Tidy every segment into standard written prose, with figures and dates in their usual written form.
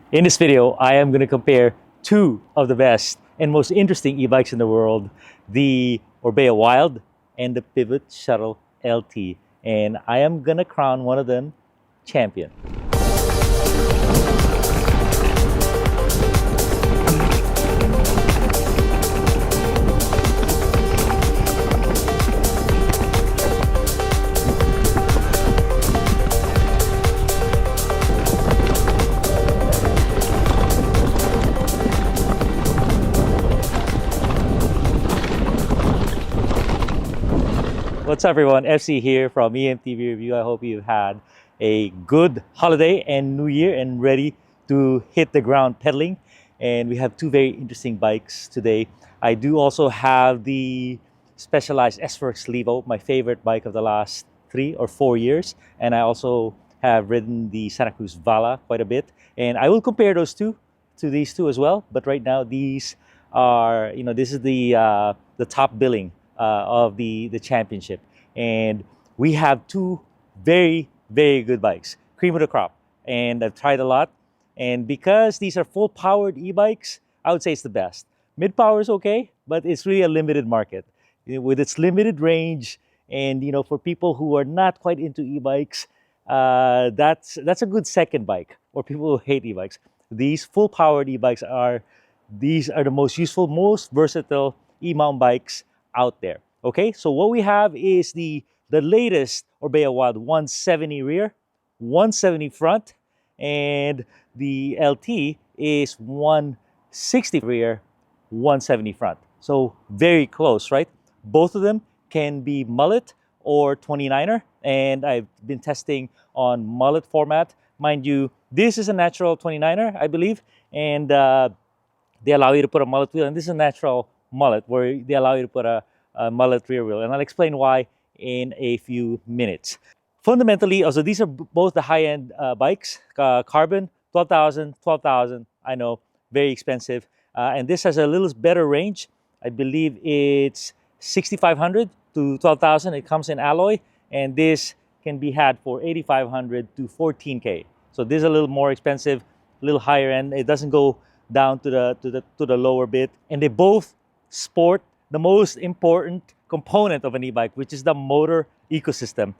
In this video, I am going to compare two of the best and most interesting e-bikes in the world, the Orbea Wild and the Pivot Shuttle LT. And I am going to crown one of them champion. What's up everyone, FC here from E-MTB Review. I hope you've had a good holiday and New Year and ready to hit the ground pedaling. And we have two very interesting bikes today. I do also have the Specialized S-Works Levo, my favorite bike of the last 3 or 4 years. And I also have ridden the Santa Cruz Vala quite a bit. And I will compare those two to these two as well. But right now these are, this is the top billing of the championship, and we have two very good bikes, cream of the crop, and I've tried a lot. And because these are full powered e-bikes, I would say it's the best. Mid power is okay, but it's really a limited market with its limited range. And for people who are not quite into e-bikes, that's a good second bike, or people who hate e-bikes. These full powered e-bikes are the most useful, most versatile e-mountain bikes out there. Okay, so what we have is the latest Orbea Wild 170 rear, 170 front, and the LT is 160 rear, 170 front. So very close, right? Both of them can be mullet or 29er, and I've been testing on mullet format. Mind you, this is a natural 29er, I believe, and they allow you to put a mullet wheel, and this is a natural mullet where they allow you to put a mullet rear wheel, and I'll explain why in a few minutes. Fundamentally, also these are both the high-end bikes, carbon, 12,000, I know, very expensive, and this has a little better range. I believe it's 6,500 to 12,000. It comes in alloy, and this can be had for 8,500 to 14K. So this is a little more expensive, a little higher end. It doesn't go down to the lower bit, and they both sport the most important component of an e-bike, which is the motor ecosystem,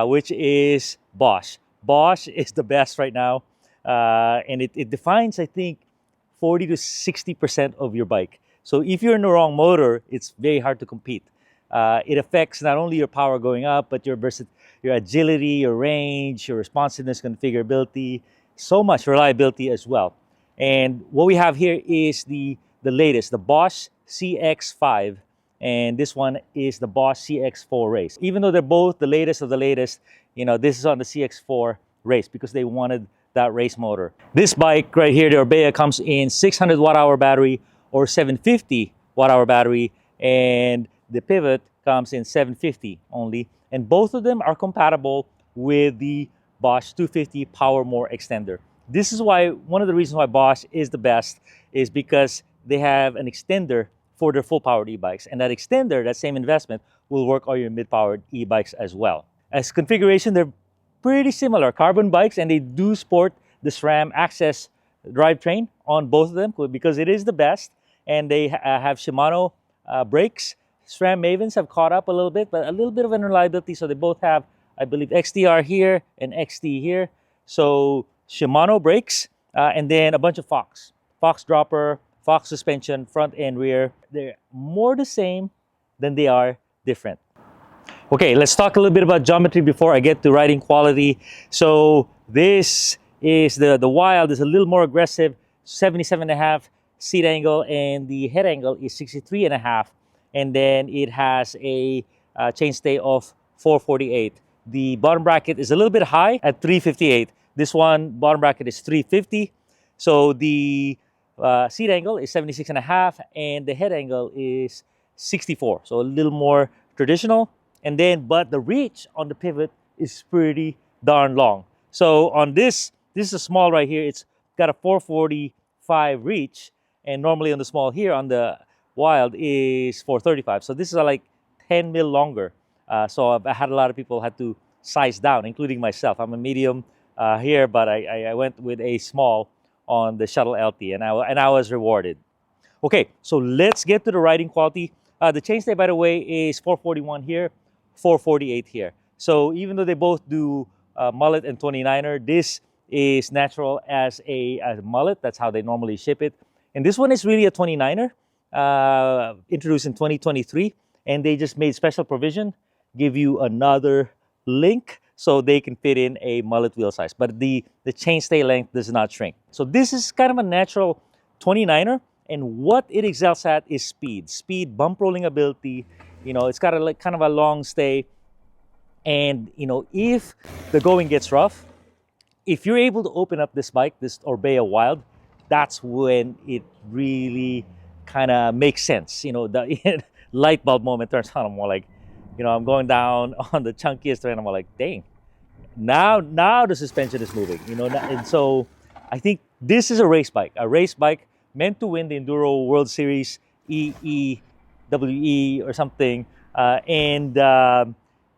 which is Bosch. Bosch is the best right now, and it defines, I think, 40 to 60% of your bike. So if you're in the wrong motor, it's very hard to compete. It affects not only your power going up, but your agility, your range, your responsiveness, configurability, so much reliability as well. And what we have here is the latest, the Bosch CX5, and this one is the Bosch CX4 Race. Even though they're both the latest of the latest, this is on the CX4 Race because they wanted that race motor. This bike right here, the Orbea, comes in 600 watt-hour battery or 750 watt-hour battery, and the Pivot comes in 750 only. And both of them are compatible with the Bosch 250 Powermore extender. This is why, one of the reasons why Bosch is the best is because they have an extender for their full-powered e-bikes. And that extender, that same investment, will work on your mid-powered e-bikes as well. As configuration, they're pretty similar. Carbon bikes, and they do sport the SRAM Access drivetrain on both of them because it is the best. And they have Shimano brakes. SRAM Mavens have caught up a little bit, but a little bit of unreliability. So they both have, I believe, XTR here and XT here. So Shimano brakes, and then a bunch of Fox dropper, Fox suspension, front and rear. They're more the same than they are different. Okay, let's talk a little bit about geometry before I get to riding quality. So this is the Wild is a little more aggressive, 77.5 seat angle, and the head angle is 63.5, and then it has a chainstay of 448. The bottom bracket is a little bit high at 358. This one, bottom bracket is 350. So the seat angle is 76.5, and the head angle is 64. So a little more traditional. And then, but the reach on the Pivot is pretty darn long. So on this is a small right here. It's got a 445 reach, and normally on the small here on the Wild is 435. So this is like 10 mil longer. So I've had a lot of people had to size down, including myself. I'm a medium here, but I went with a small on the Shuttle LT, and I was rewarded. Okay, so let's get to the riding quality. The chainstay, by the way, is 441 here, 448 here. So even though they both do mullet and 29er, this is natural as a mullet. That's how they normally ship it. And this one is really a 29er, introduced in 2023. And they just made special provision, give you another link so they can fit in a mullet wheel size. But the chainstay length does not shrink. So this is kind of a natural 29er. And what it excels at is speed, bump rolling ability. You know, it's got a kind of a long stay. And, you know, if the going gets rough, if you're able to open up this bike, this Orbea Wild, that's when it really kind of makes sense. You know, the light bulb moment turns on. I'm more like, you know, I'm going down on the chunkiest terrain. I'm more like, dang, now the suspension is moving. You know, and so I think this is a race bike meant to win the Enduro World Series, EEWE or something.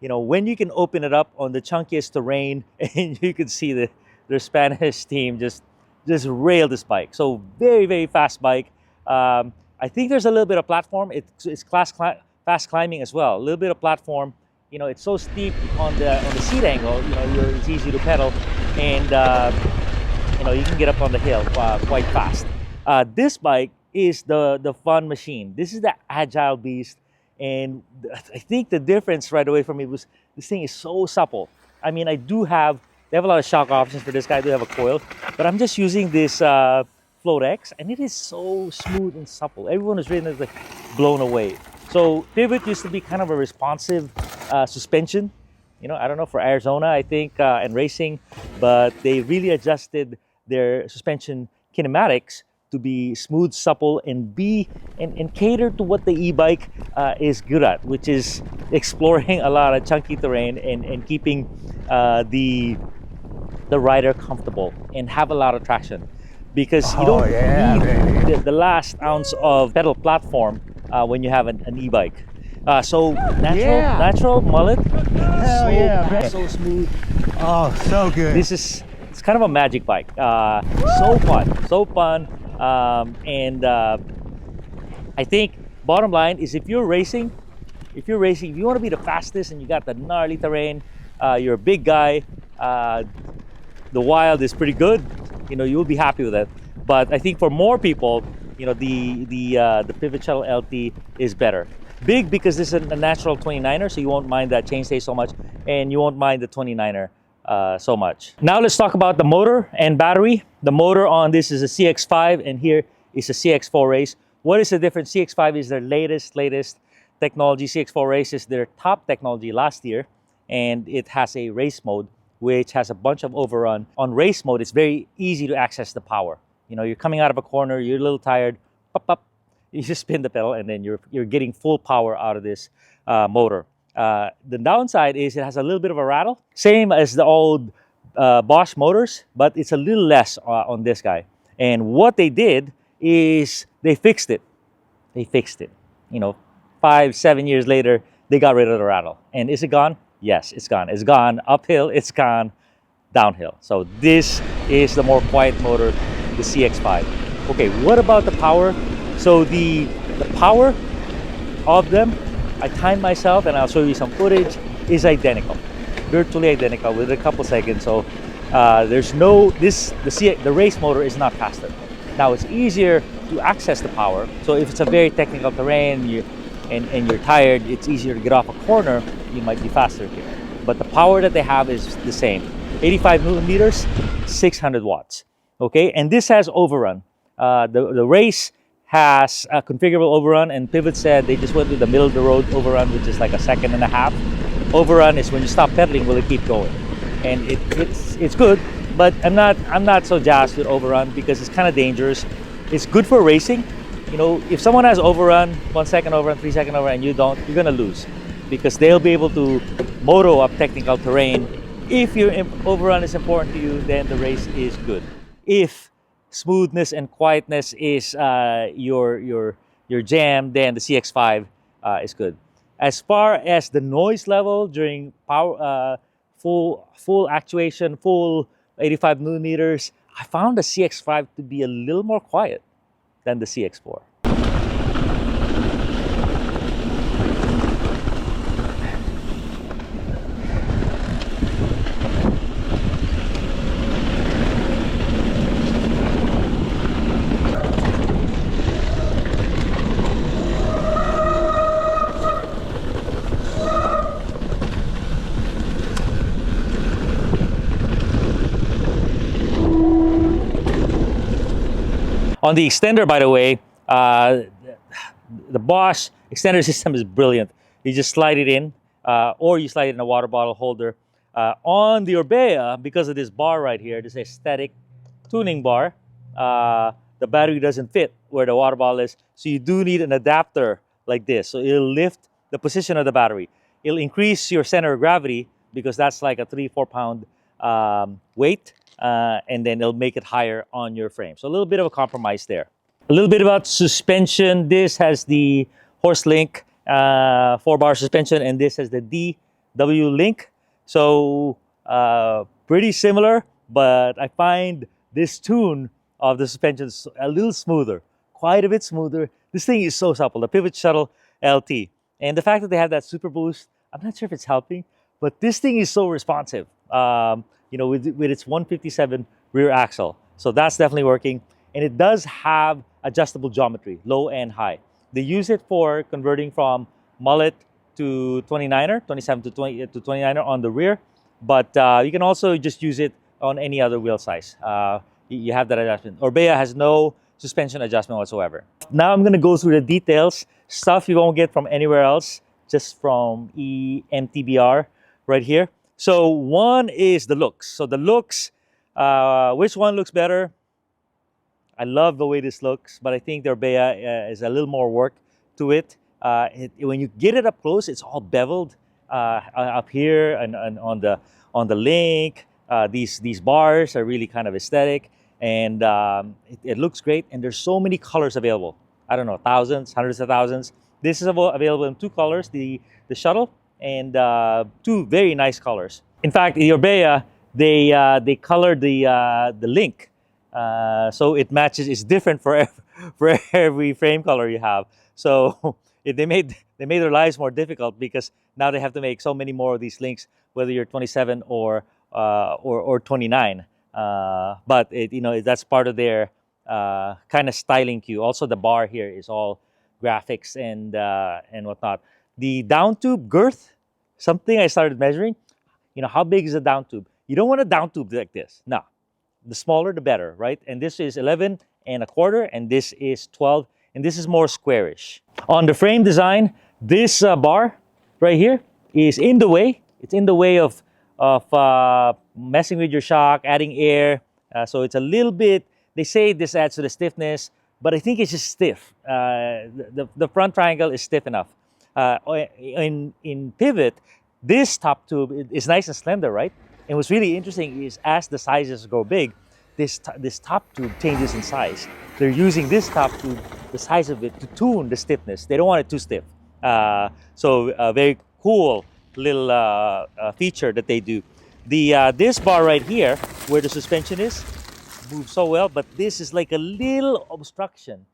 You know, when you can open it up on the chunkiest terrain and you can see the Spanish team just rail this bike. So very, very fast bike. I think there's a little bit of platform. It's fast climbing as well. A little bit of platform. You know, it's so steep on the seat angle. You know, it's easy to pedal, and you know, you can get up on the hill quite fast. This bike is the fun machine. This is the agile beast, and I think the difference right away for me was this thing is so supple. I mean, they have a lot of shock options for this guy. I do have a coil, but I'm just using this Float X, and it is so smooth and supple. Everyone is really like blown away. So Pivot used to be kind of a responsive suspension. You know, I don't know, for Arizona, I think, and racing, but they really adjusted their suspension kinematics to be smooth, supple, and cater to what the e-bike is good at, which is exploring a lot of chunky terrain and keeping the rider comfortable and have a lot of traction, because you don't need the last ounce of pedal platform when you have an e-bike. So natural mullet, so smooth. Oh, so good. It's kind of a magic bike. So fun. I think bottom line is, if you want to be the fastest and you got the gnarly terrain, you're a big guy, the Wild is pretty good. You know, you'll be happy with it. But I think for more people, you know, the Pivot Shuttle LT is better. Big because this is a natural 29er, so you won't mind that chainstay so much, and you won't mind the 29er so much. Now let's talk about the motor and battery. The motor on this is a CX5, and here is a CX4 Race. What is the difference? CX5 is their latest technology. CX4 Race is their top technology last year, and it has a race mode, which has a bunch of overrun. On race mode, it's very easy to access the power. You know, you're coming out of a corner, you're a little tired, pop, you just spin the pedal, and then you're getting full power out of this motor. The downside is it has a little bit of a rattle, same as the old Bosch motors, but it's a little less on this guy. And what they did is they fixed it. You know, 5-7 years later, they got rid of the rattle. And is it gone? Yes, it's gone. It's gone uphill, it's gone downhill. So this is the more quiet motor, the CX5. Okay, what about the power? So the power of them, I timed myself, and I'll show you some footage, is identical, virtually identical, within a couple seconds. So there's no, the race motor is not faster. Now it's easier to access the power. So if it's a very technical terrain and you're tired, it's easier to get off a corner, you might be faster here. But the power that they have is the same. 85 Newton meters, 600 watts. Okay, and this has overrun. The Race has a configurable overrun, and Pivot said they just went with the middle of the road overrun, which is like 1.5 seconds. Overrun is when you stop pedaling, will it keep going? And it's good, but I'm not so jazzed with overrun because it's kind of dangerous. It's good for racing. You know, if someone has overrun, 1 second overrun, 3 second overrun, and you don't, you're gonna lose, because they'll be able to moto up technical terrain. If your overrun is important to you, then the Race is good. If smoothness and quietness is your jam, then the CX5 is good. As far as the noise level during power, full actuation, full 85 millimeters, I found the CX5 to be a little more quiet than the CX4. On the extender, by the way, the Bosch extender system is brilliant. You just slide it in, or you slide it in a water bottle holder. On the Orbea, because of this bar right here, this aesthetic tuning bar, the battery doesn't fit where the water bottle is. So you do need an adapter like this. So it'll lift the position of the battery. It'll increase your center of gravity because that's like a 3-4 pound weight. And then it'll make it higher on your frame. So a little bit of a compromise there. A little bit about suspension. This has the Horse Link 4-bar suspension, and this has the DW Link. So pretty similar, but I find this tune of the suspension a little smoother, quite a bit smoother. This thing is so supple, the Pivot Shuttle LT. And the fact that they have that super boost, I'm not sure if it's helping, but this thing is so responsive. You know, with its 157 rear axle. So that's definitely working. And it does have adjustable geometry, low and high. They use it for converting from mullet to 29er, 27 to 29er on the rear. But you can also just use it on any other wheel size. You have that adjustment. Orbea has no suspension adjustment whatsoever. Now I'm gonna go through the details, stuff you won't get from anywhere else, just from E-MTBR right here. So one is the looks. So the looks, which one looks better? I love the way this looks, but I think the Orbea is a little more work to it. When you get it up close, it's all beveled up here and on the link. These bars are really kind of aesthetic, and it looks great. And there's so many colors available. I don't know, thousands, hundreds of thousands. This is available in 2 colors: the shuttle and 2 very nice colors. In fact, in Orbea, they colored the link, so it matches. It's different for every frame color you have. So they made their lives more difficult because now they have to make so many more of these links, whether you're 27 or 29. But you know, that's part of their kind of styling cue. Also, the bar here is all graphics and whatnot. The down tube girth, something I started measuring. You know, how big is a down tube? You don't want a down tube like this. No, the smaller the better, right? And this is 11 1/4, and this is 12, and this is more squarish. On the frame design, this bar right here is in the way. It's in the way of messing with your shock, adding air. So it's a little bit. They say this adds to the stiffness, but I think it's just stiff. The front triangle is stiff enough. In Pivot, this top tube is nice and slender, right? And what's really interesting is as the sizes go big, this top tube changes in size. They're using this top tube, the size of it, to tune the stiffness. They don't want it too stiff. So a very cool little feature that they do. This bar right here, where the suspension is, moves so well, but this is like a little obstruction.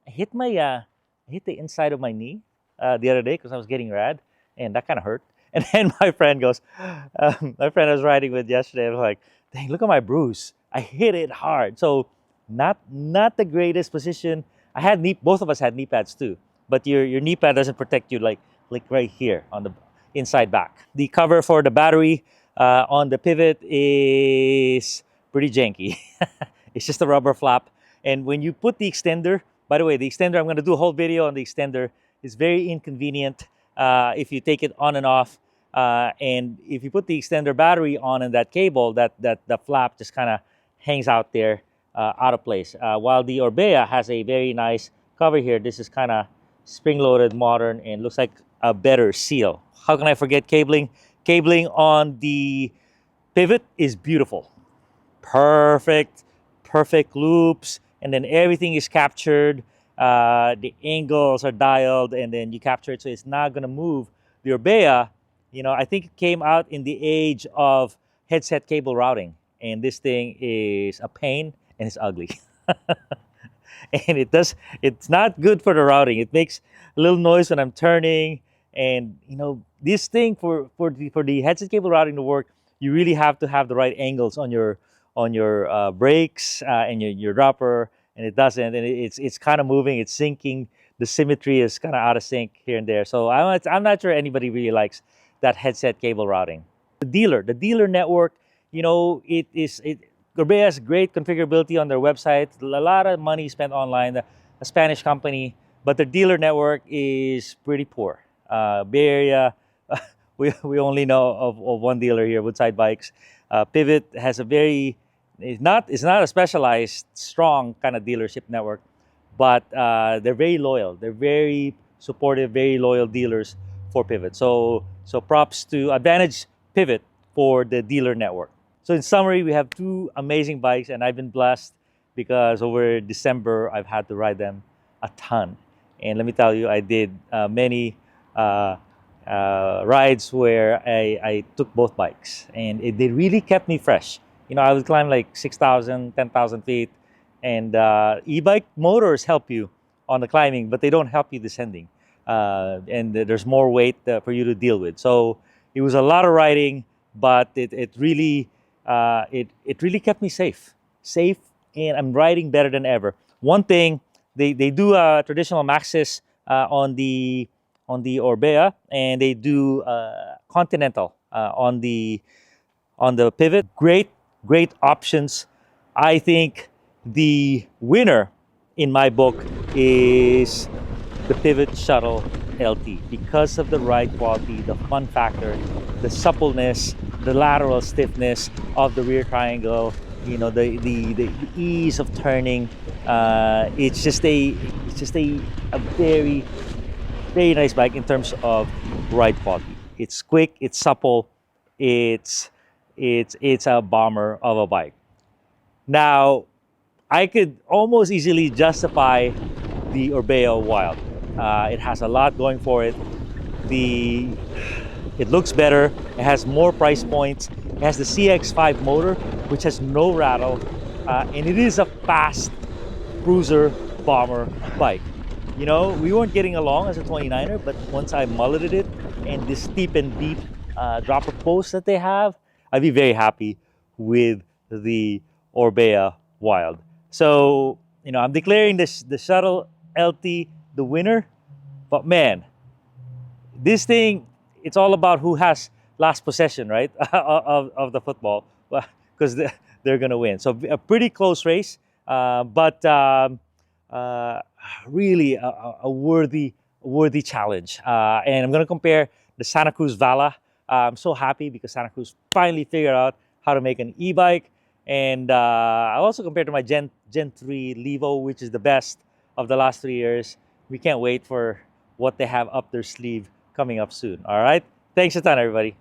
I hit the inside of my knee the other day because I was getting rad, and that kind of hurt. And then my friend goes, my friend I was riding with yesterday, I was like, dang, look at my bruise. I hit it hard. So not the greatest position. Both of us had knee pads too, but your knee pad doesn't protect you like right here on the inside back. The cover for the battery on the Pivot is pretty janky. It's just a rubber flap. And when you put the extender, by the way, the extender, I'm going to do a whole video on the extender. It's very inconvenient if you take it on and off. And if you put the extender battery on in that cable, the flap just kind of hangs out there out of place. While the Orbea has a very nice cover here, this is kind of spring-loaded, modern, and looks like a better seal. How can I forget cabling? Cabling on the Pivot is beautiful. Perfect loops, and then everything is captured. The angles are dialed, and then you capture it, so it's not going to move. The Orbea, you know, I think it came out in the age of headset cable routing, and this thing is a pain and it's ugly. And it's not good for the routing. It makes a little noise when I'm turning, and this thing for the headset cable routing to work, you really have to have the right angles on your brakes and your dropper, and it doesn't, and it's kind of moving, it's sinking. The symmetry is kind of out of sync here and there. So I'm not sure anybody really likes that headset cable routing. The dealer network, it Orbea has great configurability on their website. A lot of money spent online. A Spanish company, but their dealer network is pretty poor. Bay Area, we only know of one dealer here, Woodside Bikes. Pivot has a very it's not a specialized, strong kind of dealership network, but they're very loyal. They're very supportive, very loyal dealers for Pivot. So props to Advantage Pivot for the dealer network. So in summary, we have two amazing bikes, and I've been blessed because over December I've had to ride them a ton. And let me tell you, I did many rides where I took both bikes, and they really kept me fresh. I would climb like 6,000, 10,000 feet, and e-bike motors help you on the climbing, but they don't help you descending. And there's more weight for you to deal with. So it was a lot of riding, but it really kept me safe, and I'm riding better than ever. One thing, they do traditional Maxxis on the Orbea, and they do Continental on the Pivot. Great options. I think the winner in my book is the Pivot Shuttle LT because of the ride quality, the fun factor, the suppleness, the lateral stiffness of the rear triangle, the ease of turning. It's just a very, very nice bike in terms of ride quality. It's quick, it's supple, it's a bomber of a bike. Now, I could almost easily justify the Orbea Wild. It has a lot going for it. It looks better. It has more price points. It has the CX5 motor, which has no rattle, and it is a fast cruiser bomber bike. We weren't getting along as a 29er, but once I mulleted it and this steep and deep dropper post that they have, I'd be very happy with the Orbea Wild. So, I'm declaring the Shuttle LT the winner, but man, this thing, it's all about who has last possession, right, of the football, because they're going to win. So a pretty close race, but really a worthy challenge. And I'm going to compare the Santa Cruz Vala. I'm so happy because Santa Cruz finally figured out how to make an e-bike. And I also compared to my Gen 3 Levo, which is the best of the last 3 years. We can't wait for what they have up their sleeve coming up soon. All right. Thanks a ton, everybody.